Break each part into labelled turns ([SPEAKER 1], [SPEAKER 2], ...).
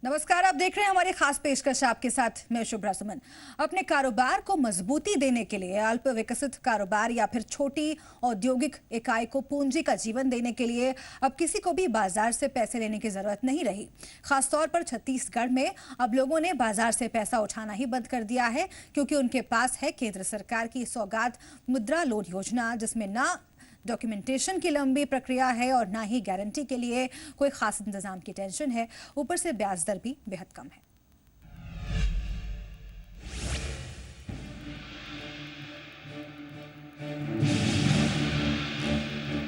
[SPEAKER 1] नमस्कार, आप देख रहे हैं हमारी खास पेशकश। आपके साथ मैं शुभ्रा सुमन। अपने कारोबार को मजबूती देने के लिए अल्प विकसित कारोबार या फिर छोटी औद्योगिक इकाई को पूंजी का जीवन देने के लिए अब किसी को भी बाजार से पैसे लेने की जरूरत नहीं रही। खासतौर पर छत्तीसगढ़ में अब लोगों ने बाजार से पैसा उठाना ही बंद कर दिया है, क्योंकि उनके पास है केंद्र सरकार की सौगात मुद्रा लोन योजना, जिसमें ना डॉक्यूमेंटेशन की लंबी प्रक्रिया है और ना ही गारंटी के लिए कोई खास इंतजाम की टेंशन है। ऊपर से ब्याज दर भी बेहद कम है।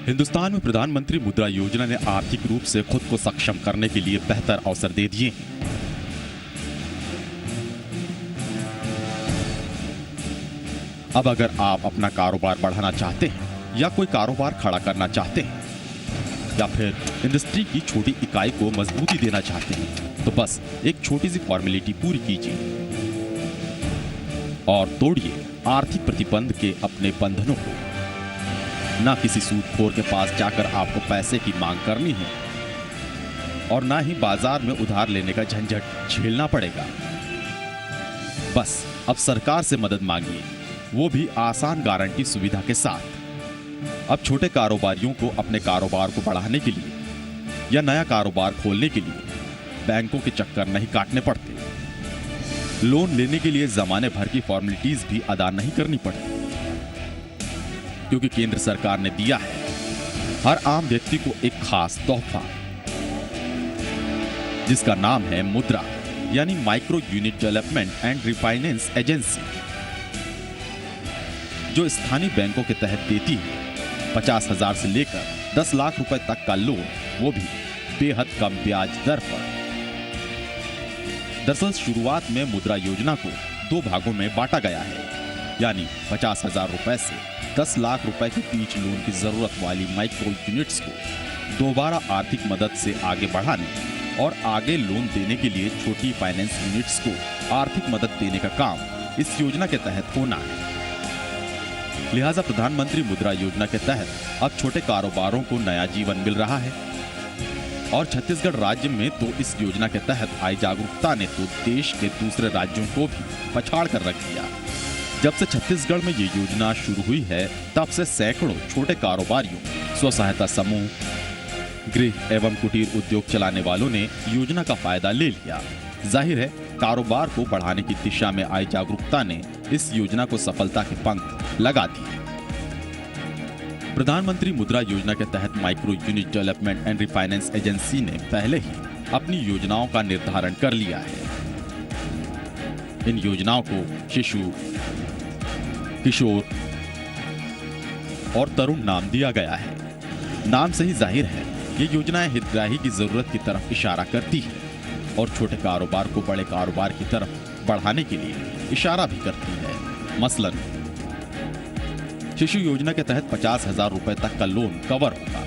[SPEAKER 2] हिंदुस्तान में प्रधानमंत्री मुद्रा योजना ने आर्थिक रूप से खुद को सक्षम करने के लिए बेहतर अवसर दे दिए हैं। अब अगर आप अपना कारोबार बढ़ाना चाहते हैं या कोई कारोबार खड़ा करना चाहते हैं या फिर इंडस्ट्री की छोटी इकाई को मजबूती देना चाहते हैं, तो बस एक छोटी सी फॉर्मेलिटी पूरी कीजिए और तोड़िए आर्थिक प्रतिबंध के अपने बंधनों को। ना किसी सूदखोर के पास जाकर आपको पैसे की मांग करनी है और ना ही बाजार में उधार लेने का झंझट झेलना पड़ेगा। बस अब सरकार से मदद मांगिए, वो भी आसान गारंटी सुविधा के साथ। अब छोटे कारोबारियों को अपने कारोबार को बढ़ाने के लिए या नया कारोबार खोलने के लिए बैंकों के चक्कर नहीं काटने पड़ते। लोन लेने के लिए जमाने भर की फॉर्मेलिटीज भी अदा नहीं करनी पड़ती, क्योंकि केंद्र सरकार ने दिया है हर आम व्यक्ति को एक खास तोहफा, जिसका नाम है मुद्रा, यानी micro unit development and refinance agency, जो स्थानीय बैंकों के तहत देती है 50,000 से लेकर 10 लाख रुपए तक का लोन, वो भी बेहद कम ब्याज दर पर। दरअसल शुरुआत में मुद्रा योजना को 2 भागों में बांटा गया है, यानी 50,000 रुपए से 10 लाख रुपए के बीच लोन की जरूरत वाली माइक्रो यूनिट्स को दोबारा आर्थिक मदद से आगे बढ़ाने और आगे लोन देने के लिए छोटी फाइनेंस यूनिट्स को आर्थिक मदद देने का काम इस योजना के तहत होना है। लिहाजा प्रधानमंत्री मुद्रा योजना के तहत अब छोटे कारोबारों को नया जीवन मिल रहा है। और छत्तीसगढ़ राज्य में तो इस योजना के तहत आई जागरूकता ने तो देश के दूसरे राज्यों को भी पछाड़ कर रख दिया। जब से छत्तीसगढ़ में ये योजना शुरू हुई है, तब से सैकड़ों छोटे कारोबारियों, स्व सहायता समूह, गृह एवं कुटीर उद्योग चलाने वालों ने योजना का फायदा ले लिया। जाहिर है, कारोबार को बढ़ाने की दिशा में आई जागरूकता ने इस योजना को सफलता के पंख लगा दिए। प्रधानमंत्री मुद्रा योजना के तहत micro unit development and refinance agency ने पहले ही अपनी योजनाओं का निर्धारण कर लिया है। इन योजनाओं को शिशु, किशोर और तरुण नाम दिया गया है। नाम से ही जाहिर है, ये योजनाएं हितग्राही की जरूरत की तरफ इशारा करती है और छोटे कारोबार को बड़े कारोबार की तरफ बढ़ाने के लिए इशारा भी करती है। मसलन शिशु योजना के तहत 50,000 रुपए तक का लोन कवर होगा।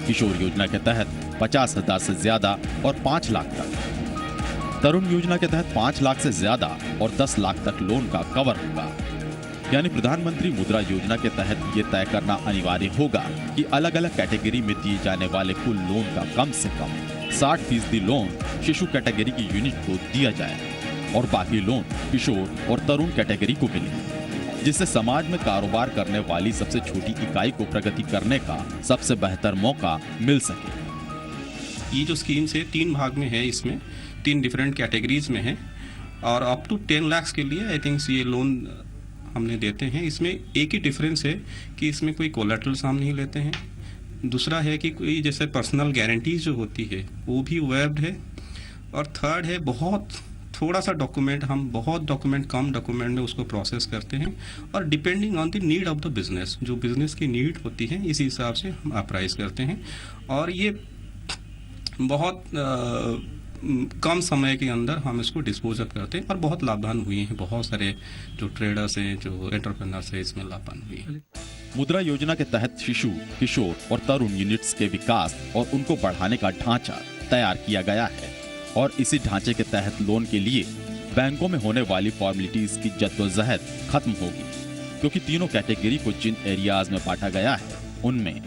[SPEAKER 2] किशोर योजना के तहत 50,000 से ज्यादा और 5 लाख तक। तरुण योजना के तहत 5 लाख से ज्यादा और 10 लाख तक लोन का कवर होगा। यानी प्रधानमंत्री मुद्रा योजना के तहत ये तय करना अनिवार्य होगा कि अलग अलग कैटेगरी में दिए जाने वाले कुल लोन का कम से कम 60% लोन शिशु कैटेगरी की यूनिट को दिया जाए और बाकी लोन किशोर और तरुण कैटेगरी को मिले, जिससे समाज में कारोबार करने वाली सबसे छोटी इकाई को प्रगति करने का सबसे बेहतर मौका मिल सके।
[SPEAKER 3] ये जो स्कीम्स है 3 भाग में है, इसमें 3 डिफरेंट कैटेगरीज में है और अप टू 10 लाख के लिए आई थिंक ये लोन हमने देते हैं। इसमें एक ही डिफरेंस है कि इसमें कोई कोलेटरल्स हम नहीं लेते हैं। दूसरा है कि कोई जैसे पर्सनल गारंटीज जो होती है वो भी वेब्ड है। और थर्ड है बहुत थोड़ा सा डॉक्यूमेंट, हम बहुत डॉक्यूमेंट कम डॉक्यूमेंट में उसको प्रोसेस करते हैं और depending on the need of the business, जो बिजनेस की नीड होती है इसी हिसाब से हम अप्राइज करते हैं। और ये बहुत कम समय के अंदर हम इसको डिस्पोज अप करते हैं और बहुत लाभवान हुए हैं। बहुत सारे जो ट्रेडर्स हैं, जो एंटरप्रेन्योर्स हैं, इसमें लाभवान हुए हैं।
[SPEAKER 2] मुद्रा योजना के तहत शिशु, किशोर और तरुण यूनिट्स के विकास और उनको बढ़ाने का ढांचा तैयार किया गया है और इसी ढांचे के तहत लोन के लिए बैंकों में होने वाली फॉर्मेलिटीज की जद्दोजहद खत्म होगी, क्योंकि तीनों कैटेगरी को जिन एरियाज में बांटा गया है उनमें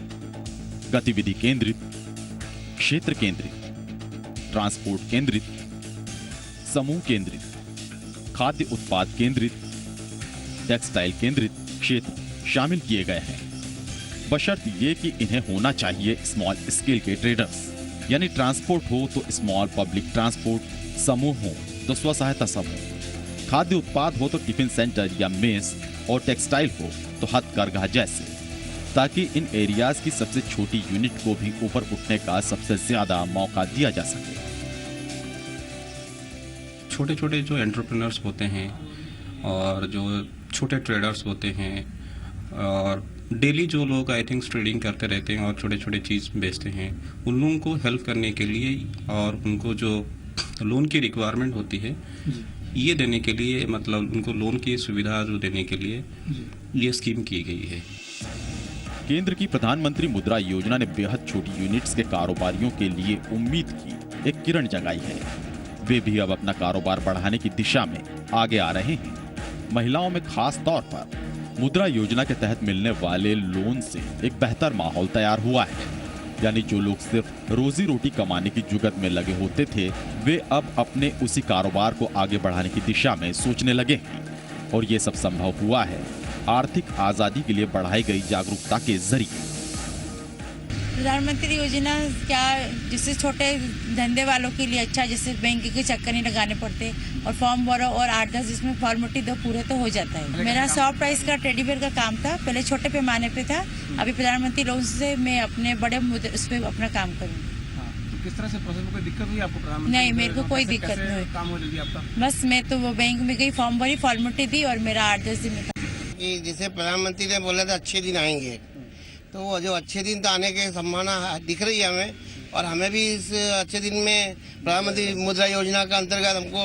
[SPEAKER 2] गतिविधि केंद्रित, क्षेत्र केंद्रित ट्रांसपोर्ट केंद्रित, समूह केंद्रित, खाद्य उत्पाद केंद्रित, टेक्सटाइल केंद्रित क्षेत्र शामिल किए गए हैं, बशर्त ये कि इन्हें होना चाहिए स्मॉल स्केल के ट्रेडर्स, यानी ट्रांसपोर्ट हो तो स्मॉल पब्लिक ट्रांसपोर्ट, समूह हो तो स्व सहायता समूह, खाद्य उत्पाद हो तो टिफिन सेंटर या मेस, और टेक्सटाइल हो तो हथकरघा जैसे, ताकि इन एरियाज की सबसे छोटी यूनिट को भी ऊपर उठने का सबसे ज्यादा मौका दिया जा सके।
[SPEAKER 3] छोटे छोटे जो एंटरप्रेन्योर्स होते हैं और जो छोटे ट्रेडर्स होते हैं और डेली जो लोग आई थिंक ट्रेडिंग करते रहते हैं और छोटे छोटे चीज़ बेचते हैं, उन लोगों को हेल्प करने के लिए और उनको जो लोन की रिक्वायरमेंट होती है ये देने के लिए, मतलब उनको लोन की सुविधा जो देने के लिए ये स्कीम की गई है।
[SPEAKER 2] केंद्र की प्रधानमंत्री मुद्रा योजना ने बेहद छोटी यूनिट्स के कारोबारियों के लिए उम्मीद की एक किरण जगाई है। वे भी अब अपना कारोबार बढ़ाने की दिशा में आगे आ रहे हैं। महिलाओं में खास तौर पर मुद्रा योजना के तहत मिलने वाले लोन से एक बेहतर माहौल तैयार हुआ है, यानी जो लोग सिर्फ रोजी रोटी कमाने की जुगत में लगे होते थे, वे अब अपने उसी कारोबार को आगे बढ़ाने की दिशा में सोचने लगे हैं। और ये सब संभव हुआ है आर्थिक आजादी के लिए बढ़ाई गई जागरूकता के जरिए।
[SPEAKER 4] प्रधानमंत्री योजना क्या, जिससे छोटे धंधे वालों के लिए अच्छा, जिससे बैंक के चक्कर नहीं लगाने पड़ते और फॉर्म भरो और 8-10 इसमें फॉर्मेलिटी दो, पूरे तो हो जाता है। मेरा सॉफ्ट प्राइस का टेडी बेयर का काम था, पहले छोटे पैमाने पे था, अभी प्रधानमंत्री लोन से मैं अपने बड़े उस पर अपना काम करूँगी।
[SPEAKER 5] तो किस तरह से प्रोसेस में कोई दिक्कत हुई आपको? प्रधानमंत्री
[SPEAKER 4] नहीं, मेरे को कोई दिक्कत नहीं हुई।
[SPEAKER 5] काम हो जल्दी आपका?
[SPEAKER 4] बस मैं तो वो बैंक में गई, फॉर्म भरी, फॉर्मेलिटी दी और मेरा 8-10 दिन में।
[SPEAKER 6] जैसे प्रधानमंत्री ने बोला था अच्छे दिन आएंगे, तो वो जो अच्छे दिन तो आने की संभावना दिख रही है हमें, और हमें भी इस अच्छे दिन में प्रधानमंत्री मुद्रा योजना के अंतर्गत हमको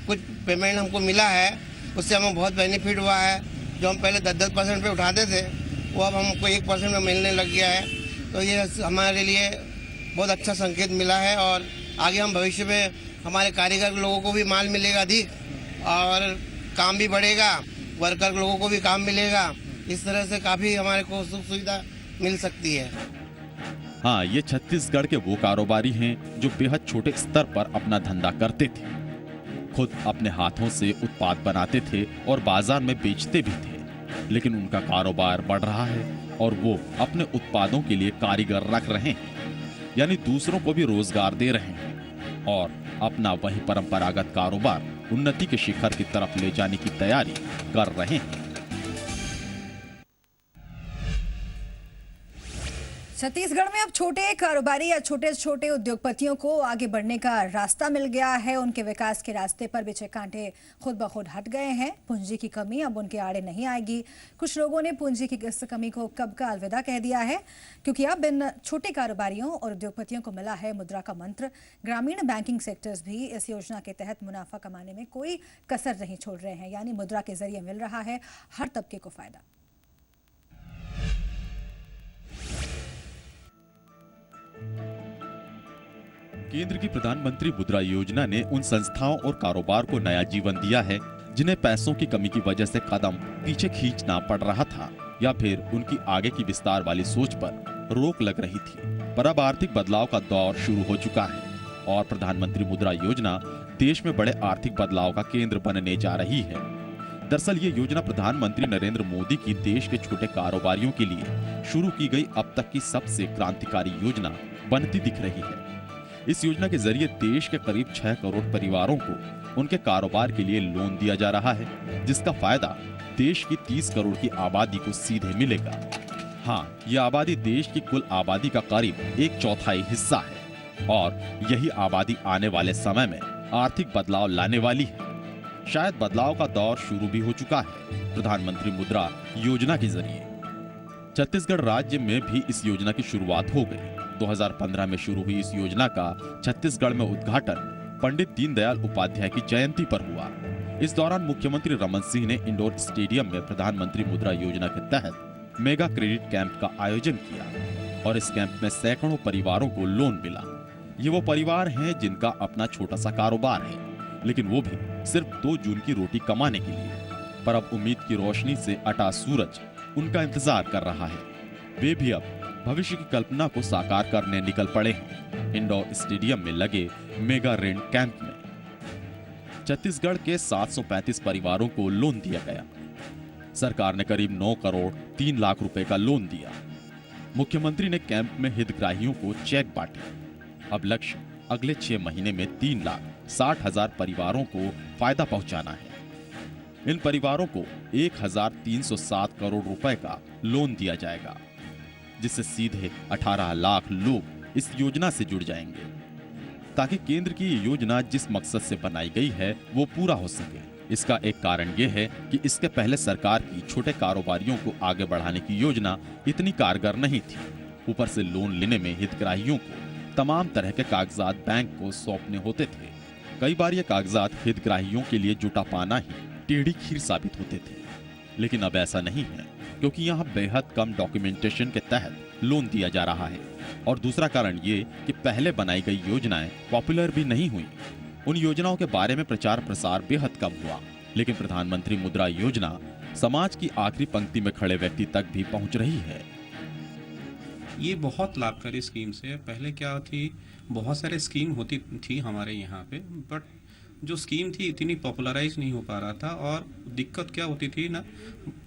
[SPEAKER 6] कुछ पेमेंट हमको मिला है, उससे हमें बहुत बेनिफिट हुआ है। जो हम पहले 10% पे उठाते थे वो अब हमको 1% में मिलने लग गया है, तो ये हमारे लिए बहुत अच्छा संकेत मिला है। और आगे हम भविष्य में हमारे कारीगर लोगों को भी माल मिलेगा अधिक और काम भी बढ़ेगा, वर्कर लोगों को भी काम मिलेगा। इस तरह से काफ़ी हमारे को सुख सुविधा मिल सकती है।
[SPEAKER 2] हाँ, ये छत्तीसगढ़ के वो कारोबारी हैं जो बेहद छोटे स्तर पर अपना धंधा करते थे, खुद अपने हाथों से उत्पाद बनाते थे और बाजार में बेचते भी थे, लेकिन उनका कारोबार बढ़ रहा है और वो अपने उत्पादों के लिए कारीगर रख रहे हैं, यानी दूसरों को भी रोजगार दे रहे हैं और अपना वही परंपरागत कारोबार उन्नति के शिखर की तरफ ले जाने की तैयारी कर रहे हैं।
[SPEAKER 1] छत्तीसगढ़ में अब छोटे कारोबारी या छोटे छोटे उद्योगपतियों को आगे बढ़ने का रास्ता मिल गया है। उनके विकास के रास्ते पर बिछे कांटे खुद ब खुद हट गए हैं। पूंजी की कमी अब उनके आड़े नहीं आएगी। कुछ लोगों ने पूंजी की इस कमी को कब का अलविदा कह दिया है, क्योंकि अब इन छोटे कारोबारियों और उद्योगपतियों को मिला है मुद्रा का मंत्र। ग्रामीण बैंकिंग सेक्टर्स भी इस योजना के तहत मुनाफा कमाने में कोई कसर नहीं छोड़ रहे हैं, यानी मुद्रा के जरिए मिल रहा है हर तबके को फायदा।
[SPEAKER 2] केंद्र की प्रधानमंत्री मुद्रा योजना ने उन संस्थाओं और कारोबार को नया जीवन दिया है जिन्हें पैसों की कमी की वजह से कदम पीछे खींचना पड़ रहा था या फिर उनकी आगे की विस्तार वाली सोच पर रोक लग रही थी। पर अब आर्थिक बदलाव का दौर शुरू हो चुका है और प्रधानमंत्री मुद्रा योजना देश में बड़े आर्थिक बदलाव का केंद्र बनने जा रही है। दरअसल ये योजना प्रधानमंत्री नरेंद्र मोदी की देश के छोटे कारोबारियों के लिए शुरू की गई अब तक की सबसे क्रांतिकारी योजना बनती दिख रही है। इस योजना के जरिए देश के करीब 6 करोड़ परिवारों को उनके कारोबार के लिए लोन दिया जा रहा है, जिसका फायदा देश की 30 करोड़ की आबादी को सीधे मिलेगा। हाँ, ये आबादी देश की कुल आबादी का करीब 1/4 हिस्सा है और यही आबादी आने वाले समय में आर्थिक बदलाव लाने वाली है। शायद बदलाव का दौर शुरू भी हो चुका है प्रधानमंत्री मुद्रा योजना के जरिए। छत्तीसगढ़ राज्य में भी इस योजना की शुरुआत हो गई। 2015 में शुरू हुई इस योजना का छत्तीसगढ़ में उद्घाटन पंडित दीनदयाल उपाध्याय की जयंती पर हुआ। इस दौरान मुख्यमंत्री रमन सिंह ने इंडोर स्टेडियम में प्रधानमंत्री मुद्रा योजना के तहत मेगा क्रेडिट कैंप का आयोजन किया और इस कैंप में सैकड़ों परिवारों को लोन मिला। ये वो परिवार हैं जिनका अपना छोटा सा कारोबार है, लेकिन वो भी सिर्फ 2 जून की रोटी कमाने के लिए। पर अब उम्मीद की रोशनी से अटा सूरज उनका इंतजार कर रहा है। वे भी अब भविष्य की कल्पना को साकार करने निकल पड़े हैं। इंडोर स्टेडियम में लगे मेगा ऋण कैंप में छत्तीसगढ़ के 735 परिवारों को लोन दिया गया। सरकार ने करीब 9 करोड़ 3 लाख रुपए का लोन दिया। मुख्यमंत्री ने कैंप में हितग्राहियों को चेक बांटे। अब लक्ष्य अगले 6 महीने में 3,60,000 परिवारों को फायदा पहुंचाना है। इन परिवारों को 1,307 करोड़ रुपए का लोन दिया जाएगा, जिससे सीधे 18 लाख लोग इस योजना से जुड़ जाएंगे, ताकि केंद्र की ये योजना जिस मकसद से बनाई गई है वो पूरा हो सके। इसका एक कारण ये है कि इसके पहले सरकार की छोटे कारोबारियों को आगे बढ़ाने की योजना इतनी कारगर नहीं थी। ऊपर से लोन लेने में हितग्राहियों को तमाम तरह के कागजात बैंक को सौंपने होते थे। कई बार ये कागजात हितग्राहियों के लिए जुटा पाना ही टेढ़ी खीर साबित होते थे, लेकिन अब ऐसा नहीं है, क्योंकि यहाँ बेहद कम डॉक्यूमेंटेशन के तहत लोन दिया जा रहा है। और दूसरा कारण ये कि पहले बनाई गई योजनाएं पॉपुलर भी नहीं हुई। उन योजनाओं के बारे में प्रचार प्रसार बेहद कम हुआ, लेकिन प्रधानमंत्री मुद्रा योजना समाज की आखिरी पंक्ति में खड़े व्यक्ति तक भी पहुंच रही है।
[SPEAKER 3] ये बहुत लाभकारी स्कीम्स है। पहले क्या थी, बहुत सारे स्कीम होती थी हमारे यहाँ पे, बट जो स्कीम थी इतनी पॉपुलराइज नहीं हो पा रहा था। और दिक्कत क्या होती थी ना,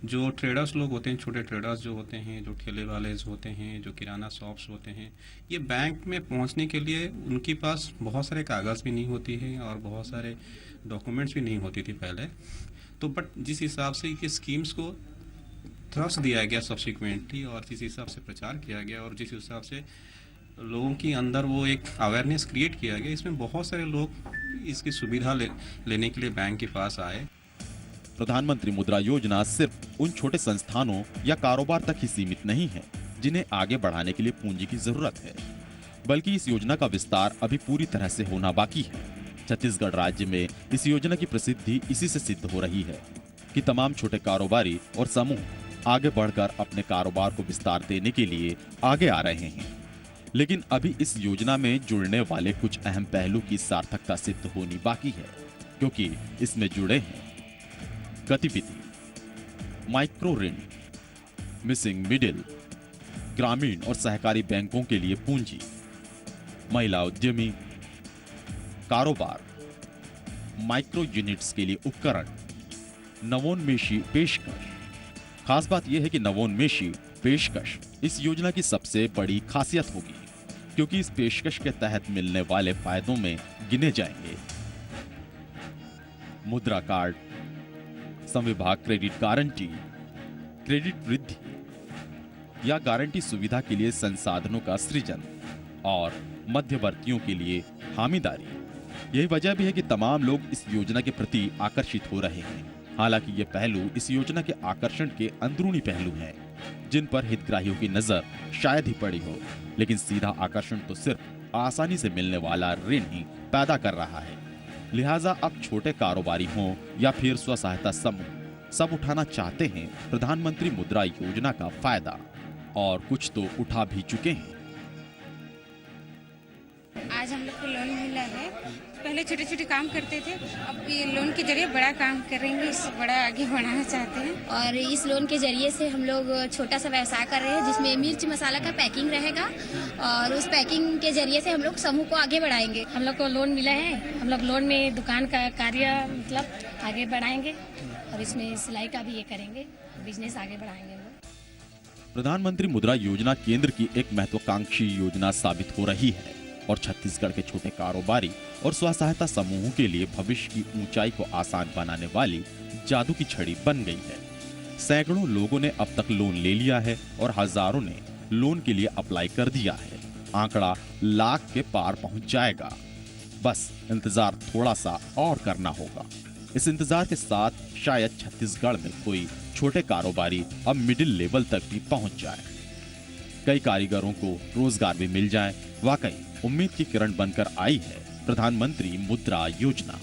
[SPEAKER 3] जो ट्रेडर्स लोग होते हैं, छोटे ट्रेडर्स जो होते हैं, जो ठेले वाले होते हैं, जो किराना शॉप्स होते हैं, ये बैंक में पहुंचने के लिए उनके पास बहुत सारे कागज़ भी नहीं होती है और बहुत सारे डॉक्यूमेंट्स भी नहीं होती थी पहले। तो बट जिस हिसाब से ये स्कीम्स को थ्रस्ट दिया गया सब्सिक्वेंटली, और जिस हिसाब से प्रचार किया गया और जिस हिसाब से लोगों के अंदर वो एक अवेयरनेस क्रिएट किया गया, इसमें बहुत सारे लोग इसकी सुविधा लेने के लिए बैंक के पास आए।
[SPEAKER 2] प्रधानमंत्री मुद्रा योजना सिर्फ उन छोटे संस्थानों या कारोबार तक ही सीमित नहीं है जिन्हें आगे बढ़ाने के लिए पूंजी की जरूरत है, बल्कि इस योजना का विस्तार अभी पूरी तरह से होना बाकी है। छत्तीसगढ़ राज्य में इस योजना की प्रसिद्धि इसी से सिद्ध हो रही है कि तमाम छोटे कारोबारी और समूह आगे बढ़कर अपने कारोबार को विस्तार देने के लिए आगे आ रहे हैं। लेकिन अभी इस योजना में जुड़ने वाले कुछ अहम पहलू की सार्थकता सिद्ध होनी बाकी है, क्योंकि इसमें जुड़े हैं गतिविधि, माइक्रो ऋण, मिसिंग मिडिल, ग्रामीण और सहकारी बैंकों के लिए पूंजी, महिला उद्यमी, कारोबार, माइक्रो यूनिट्स के लिए उपकरण, नवोन्मेषी पेशकश। खास बात यह है कि नवोन्मेषी पेशकश इस योजना की सबसे बड़ी खासियत होगी, क्योंकि इस पेशकश के तहत मिलने वाले फायदों में गिने जाएंगे मुद्रा कार्ड, संविभाग क्रेडिट गारंटी, क्रेडिट वृद्धि या गारंटी सुविधा के लिए संसाधनों का सृजन और मध्यवर्तियों के लिए हामीदारी। यही वजह भी है कि तमाम लोग इस योजना के प्रति आकर्षित हो रहे हैं। हालांकि ये पहलू इस योजना के आकर्षण के अंदरूनी पहलू हैं, जिन पर हितग्राहियों की नजर शायद ही पड़ी हो, लेकिन सीधा आकर्षण तो सिर्फ आसानी से मिलने वाला ऋण ही पैदा कर रहा है। लिहाजा अब छोटे कारोबारी हों या फिर स्व सहायता समूह, सब उठाना चाहते हैं प्रधानमंत्री मुद्रा योजना का फायदा, और कुछ तो उठा भी चुके हैं।
[SPEAKER 7] आज हम लोग को लोन मिला है। पहले छोटे छोटे काम करते थे, अब ये लोन के जरिए बड़ा काम करेंगे, इससे बड़ा आगे बढ़ाना चाहते हैं।
[SPEAKER 8] और इस लोन के जरिए से हम लोग छोटा सा व्यवसाय कर रहे हैं, जिसमें मिर्च मसाला का पैकिंग रहेगा, और उस पैकिंग के जरिए से हम लोग समूह को आगे बढ़ाएंगे।
[SPEAKER 7] हम लोग को लोन मिला है, हम लोग लोन में दुकान का कार्य मतलब आगे बढ़ाएंगे, और इसमें सिलाई का भी ये करेंगे, बिजनेस आगे बढ़ाएंगे हम लोग।
[SPEAKER 2] प्रधानमंत्री मुद्रा योजना केंद्र की एक महत्वाकांक्षी योजना साबित हो रही है, और छत्तीसगढ़ के छोटे कारोबारी और स्व सहायता समूहों के लिए भविष्य की ऊंचाई को आसान बनाने वाली जादू की छड़ी बन गई है। सैकड़ों लोगों ने अब तक लोन ले लिया है और हजारों ने लोन के लिए अप्लाई कर दिया है। आंकड़ा लाख के पार पहुंच जाएगा। बस इंतजार थोड़ा सा और करना होगा। इस इंतजार के साथ शायद छत्तीसगढ़ में कोई छोटे कारोबारी अब मिडिल लेवल तक भी पहुंच जाए। कई कारीगरों को रोजगार भी मिल जाए। वाकई उम्मीद की किरण बनकर आई है प्रधानमंत्री मुद्रा योजना।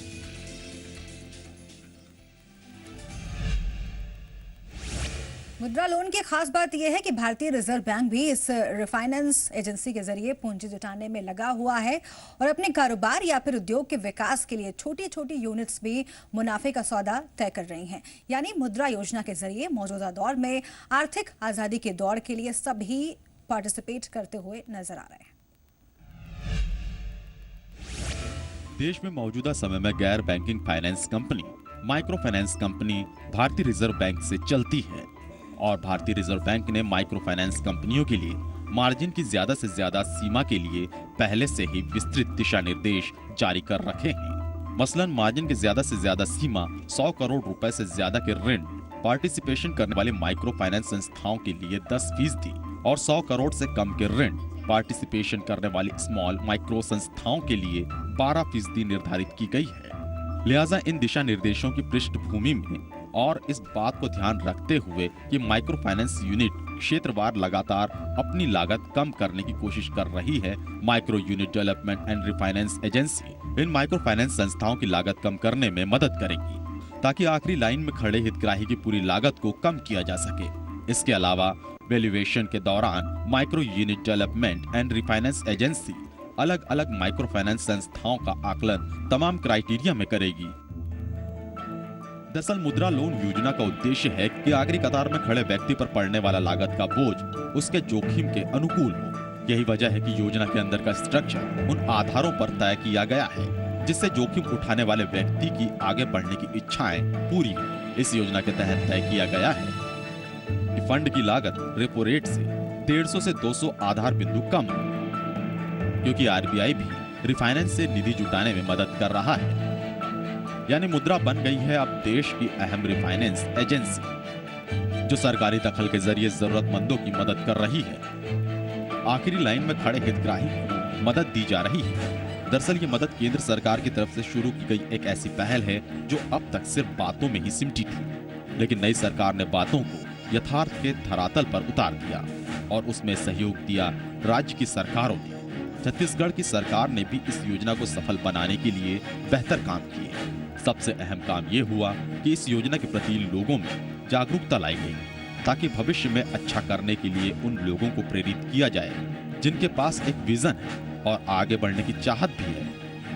[SPEAKER 1] मुद्रा लोन की खास बात यह है कि भारतीय रिजर्व बैंक भी इस रिफाइनेंस एजेंसी के जरिए पूंजी जुटाने में लगा हुआ है और अपने कारोबार या फिर उद्योग के विकास के लिए छोटी छोटी यूनिट्स भी मुनाफे का सौदा तय कर रही हैं। यानी मुद्रा योजना के जरिए मौजूदा दौर में आर्थिक आजादी के दौर के लिए सभी पार्टिसिपेट करते हुए नजर आ रहे हैं।
[SPEAKER 2] देश में मौजूदा समय में गैर banking finance company, micro finance company भारतीय रिजर्व बैंक से चलती है और भारतीय रिजर्व बैंक ने माइक्रो फाइनेंस कंपनियों के लिए मार्जिन की ज्यादा से ज्यादा सीमा के लिए पहले से ही विस्तृत दिशा निर्देश जारी कर रखे हैं। मसलन मार्जिन की ज्यादा से ज्यादा सीमा 100 करोड़ रुपए से ज्यादा के ऋण पार्टिसिपेशन करने वाले माइक्रो फाइनेंस संस्थाओं के लिए 10% और 100 करोड़ से कम के ऋण पार्टिसिपेशन करने वाली स्मॉल माइक्रो संस्थाओं के लिए 12% निर्धारित की गई है। लिहाजा इन दिशा निर्देशों की पृष्ठभूमि में और इस बात को ध्यान रखते हुए कि माइक्रो फाइनेंस यूनिट क्षेत्रवार लगातार अपनी लागत कम करने की कोशिश कर रही है, micro unit development and refinance agency in micro finance संस्थाओं की लागत कम करने में मदद करेगी ताकि आखिरी लाइन में खड़े हितग्राही की पूरी लागत को कम किया जा सके। इसके अलावा वैल्यूएशन के दौरान micro unit development and refinance agency अलग अलग माइक्रो फाइनेंस संस्थाओं का आकलन तमाम क्राइटेरिया में करेगी। दरअसल मुद्रा लोन योजना का उद्देश्य है कि आखिरी कतार में खड़े व्यक्ति पर पड़ने वाला लागत का बोझ उसके जोखिम के अनुकूल हो। यही वजह है कि योजना के अंदर का स्ट्रक्चर उन आधारों पर तय किया गया है जिससे जोखिम उठाने वाले व्यक्ति की आगे बढ़ने की इच्छाएं पूरी हो। इस योजना के तहत तय किया गया है कि फंड की लागत रेपो रेट से 150 से 200 आधार बिंदु कम हो, क्योंकि आरबीआई भी रिफाइनेंस से निधि जुटाने में मदद कर रहा है। यानी मुद्रा बन गई है अब देश की अहम रिफाइनेंस एजेंसी जो सरकारी दखल के जरिए जरूरतमंदों की मदद कर रही है। आखिरी लाइन में खड़े हितग्राही को मदद दी जा रही है। दरअसल ये मदद केंद्र सरकार की तरफ से शुरू की गई एक ऐसी पहल है जो अब तक सिर्फ बातों में ही सिमटी थी, लेकिन नई सरकार ने बातों को यथार्थ के धरातल पर उतार दिया और उसमें सहयोग दिया राज्य की सरकारों ने। छत्तीसगढ़ की सरकार ने भी इस योजना को सफल बनाने के लिए बेहतर काम किए। सबसे अहम काम ये हुआ कि इस योजना के प्रति लोगों में जागरूकता लाई गई ताकि भविष्य में अच्छा करने के लिए उन लोगों को प्रेरित किया जाए जिनके पास एक विजन है और आगे बढ़ने की चाहत भी है,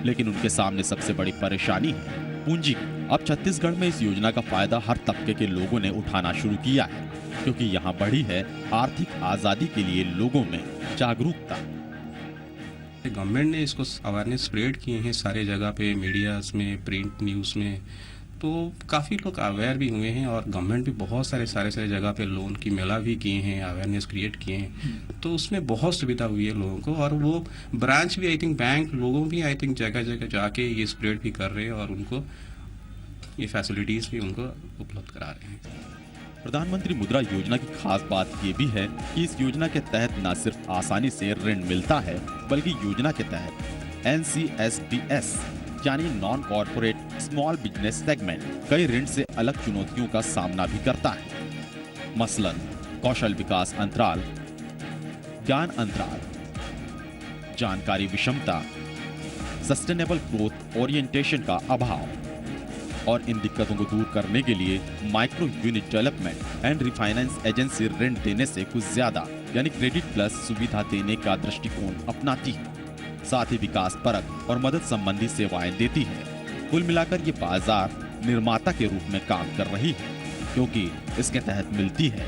[SPEAKER 2] लेकिन उनके सामने सबसे बड़ी परेशानी है पूंजी की। अब छत्तीसगढ़ में इस योजना का फायदा हर तबके के लोगों ने उठाना शुरू किया है क्योंकि यहाँ बढ़ी है आर्थिक आजादी के लिए लोगों में जागरूकता।
[SPEAKER 3] गवर्नमेंट ने इसको अवेयरनेस स्प्रेड किए हैं सारे जगह पे, मीडियाज में, प्रिंट न्यूज़ में, तो काफ़ी लोग अवेयर भी हुए हैं और गवर्नमेंट भी बहुत सारे जगह पे लोन की मेला भी किए हैं, अवेयरनेस क्रिएट किए हैं, तो उसमें बहुत सुविधा हुई है लोगों को। और वो ब्रांच भी आई थिंक बैंक लोगों भी आई थिंक जगह जगह जाके ये स्प्रेड भी कर रहे हैं और उनको ये फैसिलिटीज़ भी उनको उपलब्ध करा रहे हैं।
[SPEAKER 2] प्रधानमंत्री मुद्रा योजना की खास बात ये भी है कि इस योजना के तहत न सिर्फ आसानी से ऋण मिलता है बल्कि योजना के तहत NCSBS यानी non corporate small business segment कई ऋण से अलग चुनौतियों का सामना भी करता है। मसलन कौशल विकास अंतराल, ज्ञान अंतराल, जानकारी विषमता, सस्टेनेबल ग्रोथ ओरिएंटेशन का अभाव। और इन दिक्कतों को दूर करने के लिए micro unit development and refinance agency ऋण देने से कुछ ज्यादा यानी क्रेडिट प्लस सुविधा देने का दृष्टिकोण अपनाती है, साथ ही विकास परक और मदद संबंधी सेवाएं देती है। कुल मिलाकर ये बाजार निर्माता के रूप में काम कर रही है क्योंकि इसके तहत मिलती है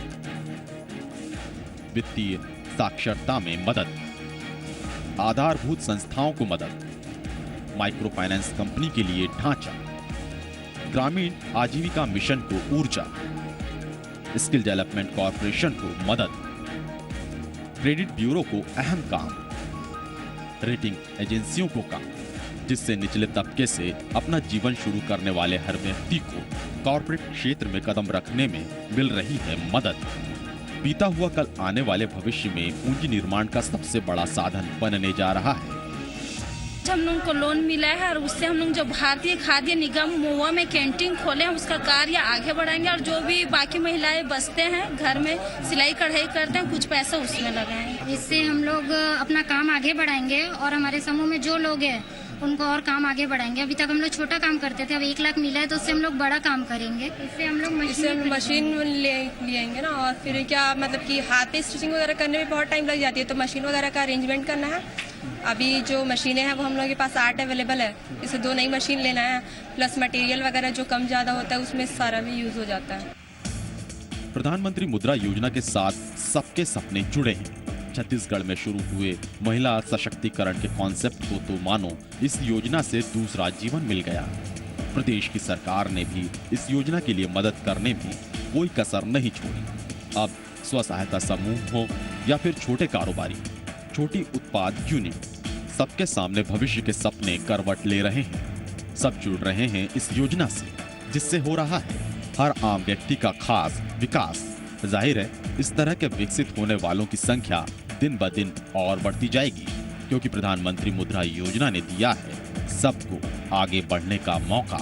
[SPEAKER 2] वित्तीय साक्षरता में मदद, आधारभूत संस्थाओं को मदद, माइक्रो फाइनेंस कंपनी के लिए ढांचा, ग्रामीण आजीविका मिशन को ऊर्जा, स्किल डेवलपमेंट कॉर्पोरेशन को मदद, क्रेडिट ब्यूरो को अहम काम, रेटिंग एजेंसियों को काम, जिससे निचले तबके से अपना जीवन शुरू करने वाले हर व्यक्ति को कॉर्पोरेट क्षेत्र में कदम रखने में मिल रही है मदद। बीता हुआ कल आने वाले भविष्य में पूंजी निर्माण का सबसे बड़ा साधन बनने जा रहा है।
[SPEAKER 9] हम लोग को लोन मिला है और उससे हम लोग जो भारतीय खाद्य निगम महुआ में कैंटीन खोले हैं उसका कार्य आगे बढ़ाएंगे और जो भी बाकी महिलाएं बचते हैं घर में सिलाई कढ़ाई करते हैं कुछ पैसा उसमें लगाएंगे।
[SPEAKER 8] इससे हम लोग अपना काम आगे बढ़ाएंगे और हमारे समूह में जो लोग हैं उनको और काम आगे बढ़ाएंगे। अभी तक हम लोग छोटा काम करते थे, अब 1 लाख मिला है तो उससे हम लोग बड़ा काम करेंगे। इससे हम लोग
[SPEAKER 9] मशीन लेंगे ना और फिर क्या मतलब कि हाथ पे स्टिचिंग वगैरह करने में बहुत टाइम लग जाती है तो मशीन वगैरह का अरेंजमेंट करना है। अभी जो मशीनें हैं वो हम लोगों के पास 8 अवेलेबल है, इसे 2 नई मशीन लेना है प्लस मटेरियल वगैरह जो कम ज़्यादा होता है उसमें सारा भी यूज़ हो जाता है।
[SPEAKER 2] प्रधानमंत्री मुद्रा योजना के साथ सबके सपने जुड़े हैं। छत्तीसगढ़ में शुरू हुए महिला सशक्तिकरण के कॉन्सेप्ट को तो मानो इस योजना से दूसरा जीवन मिल गया। प्रदेश की सरकार ने भी इस योजना के लिए मदद करने में कोई कसर नहीं छोड़ी। अब स्व सहायता समूह हो या फिर छोटे कारोबारी, छोटी उत्पाद यूनिट, सबके सामने भविष्य के सपने करवट ले रहे हैं। सब जुड़ रहे हैं इस योजना से, जिससे हो रहा है हर आम व्यक्ति का खास विकास। जाहिर है इस तरह के विकसित होने वालों की संख्या दिन ब दिन और बढ़ती जाएगी, क्योंकि प्रधानमंत्री मुद्रा योजना ने दिया है सबको आगे बढ़ने का मौका।